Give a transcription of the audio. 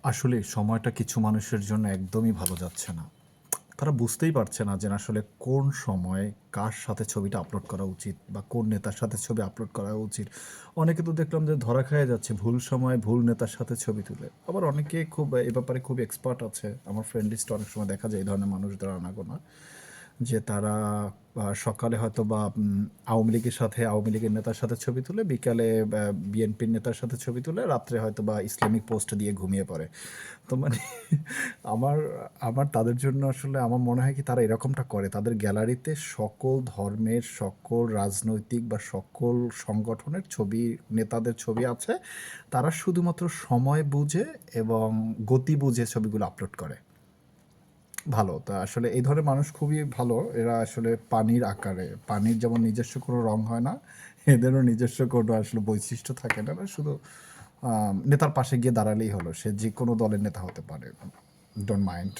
আসলে সময়টা কিছু মানুষের জন্য একদমই ভালো যাচ্ছে না। তারা বুঝতেই পারছে না যে আসলে কোন সময়ে কার সাথে ছবিটা আপলোড করা উচিত বা কোন নেতার সাথে ছবি আপলোড করা উচিত। অনেকে তো দেখলাম যে ধরা খেয়ে যাচ্ছে ভুল সময়ে ভুল নেতার সাথে ছবি তুলে। আবার অনেকে খুব এ ব্যাপারে খুব এক্সপার্ট আছে। আমার ফ্রেন্ড লিস্টে অনেক সময় দেখা যায় এই ধরনের মানুষদের আনাগোনা। যে তারা সকালে হয়তোবা আওয়ামী লীগের সাথে আওয়ামী লীগের নেতার সাথে ছবি তুলে, বিকালে বিএনপির নেতার সাথে ছবি তুলে, রাত্রে হয়তোবা ইসলামিক পোস্ট দিয়ে ঘুমিয়ে পড়ে। তো মানে আমার আমার তাদের জন্য আসলে আমার মনে হয় কি তারা এরকমটা করে। তাদের গ্যালারিতে সকল ধর্মের, সকল রাজনৈতিক বা সকল সংগঠনের ছবি, নেতাদের ছবি আছে। তারা শুধুমাত্র সময় বুঝে এবং গতি বুঝে ছবিগুলো আপলোড করে। ভালো। তা আসলে এই ধরনের মানুষ খুবই ভালো। এরা আসলে পানির আকারে, পানির যেমন নিজস্ব কোনো রং হয় না, এদেরও নিজস্ব কোনো আসলে বৈশিষ্ট্য থাকে না। এরা শুধু নেতার পাশে গিয়ে দাঁড়ালেই হলো। সে যেকোনো দলের নেতা হতে পারে। Don't mind.